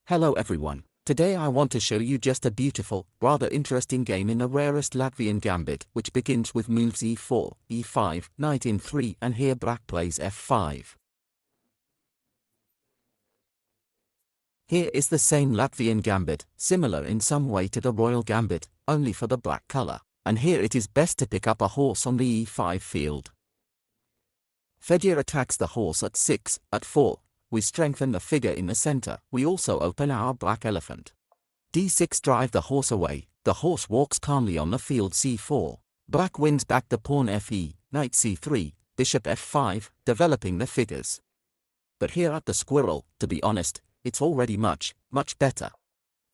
Hello everyone. Today I want to show you just a beautiful, rather interesting game in the rarest Latvian gambit, which begins with moves e4, e5, knight in 3, and here black plays f5. Here is the same Latvian gambit, similar in some way to the royal gambit, only for the black color. And here it is best to pick up a horse on the e5 field. Fedya attacks the horse at 6, at 4. We strengthen the figure in the center. We also open our black elephant. d6 drive the horse away. The horse walks calmly on the field c4. Black wins back the pawn fe, knight c3, bishop f5, developing the figures. But here at the squirrel, to be honest, it's already much better.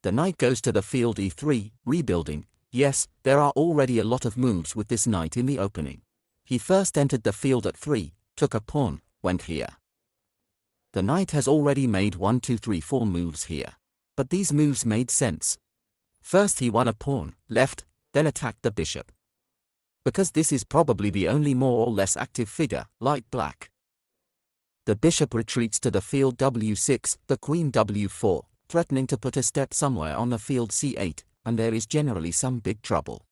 The knight goes to the field e3, rebuilding. Yes, there are already a lot of moves with this knight in the opening. He first entered the field at 3, took a pawn, went here. The knight has already made 1, 2, 3, 4 moves here. But these moves made sense. First he won a pawn, left, then attacked the bishop. Because this is probably the only more or less active figure, light black. The bishop retreats to the field w6, the queen w4, threatening to put a step somewhere on the field c8, and there is generally some big trouble.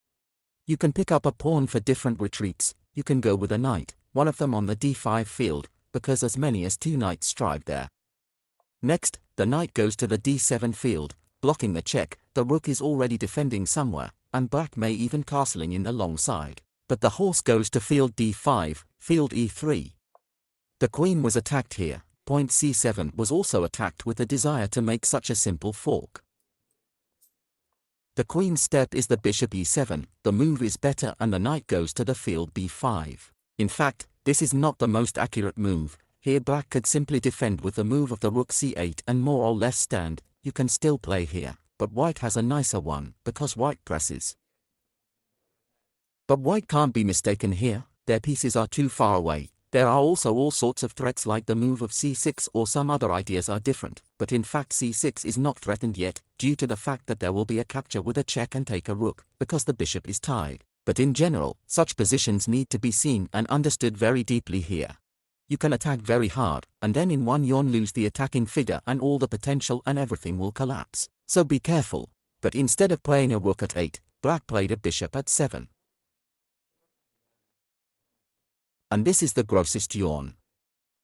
You can pick up a pawn for different retreats. You can go with a knight, one of them on the d5 field, because as many as 2 knights strive there. Next, the knight goes to the d7 field, blocking the check. The rook is already defending somewhere, and black may even castling in the long side. But the horse goes to field d5, field e3. The queen was attacked here. Point c7 was also attacked with the desire to make such a simple fork. The queen's step is the bishop e7, the move is better and the knight goes to the field b5. In fact, this is not the most accurate move. Here black could simply defend with the move of the rook c8 and more or less stand. You can still play here, but white has a nicer one, because white presses. But white can't be mistaken here, their pieces are too far away. There are also all sorts of threats like the move of c6 or some other ideas are different, but in fact c6 is not threatened yet, due to the fact that there will be a capture with a check and take a rook, because the bishop is tied. But in general, such positions need to be seen and understood very deeply here. You can attack very hard, and then in one yawn lose the attacking figure and all the potential and everything will collapse. So be careful. But instead of playing a rook at 8, black played a bishop at 7. And this is the grossest yawn.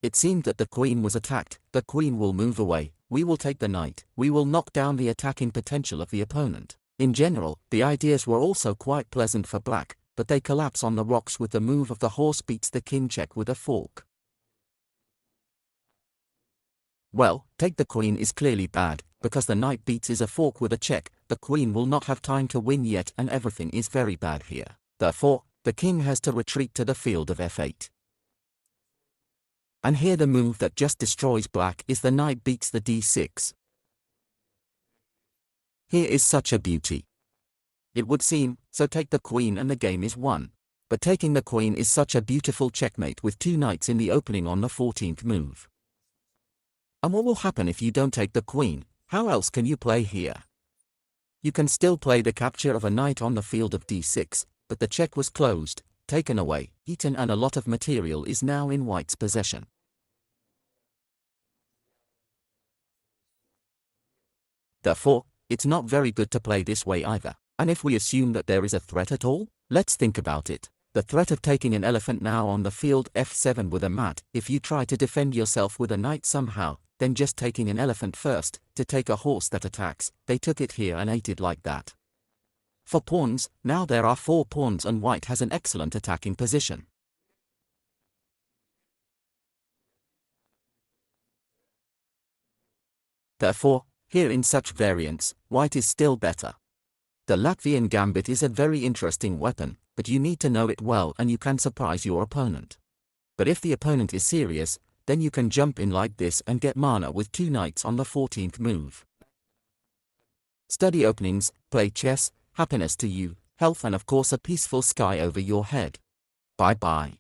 It seemed that the queen was attacked. The queen will move away. We will take the knight. We will knock down the attacking potential of the opponent. In general, the ideas were also quite pleasant for black, but they collapse on the rocks with the move of the horse beats the king check with a fork. Well, take the queen is clearly bad, because the knight beats is a fork with a check. The queen will not have time to win yet and everything is very bad here. Therefore, the king has to retreat to the field of f8. And here the move that just destroys black is the knight beats the d6. Here is such a beauty. It would seem, so take the queen and the game is won. But taking the queen is such a beautiful checkmate with 2 knights in the opening on the 14th move. And what will happen if you don't take the queen? How else can you play here? You can still play the capture of a knight on the field of d6, but the check was closed, taken away, eaten and a lot of material is now in white's possession. Therefore, it's not very good to play this way either. And if we assume that there is a threat at all, let's think about it. The threat of taking an elephant now on the field f7 with a mat. If you try to defend yourself with a knight somehow, then just taking an elephant first, to take a horse that attacks, they took it here and ate it like that. For pawns, now there are 4 pawns and white has an excellent attacking position. Therefore, here in such variants, white is still better. The Latvian gambit is a very interesting weapon, but you need to know it well and you can surprise your opponent. But if the opponent is serious, then you can jump in like this and get mana with 2 knights on the 14th move. Study openings, play chess, happiness to you, health and of course a peaceful sky over your head. Bye bye.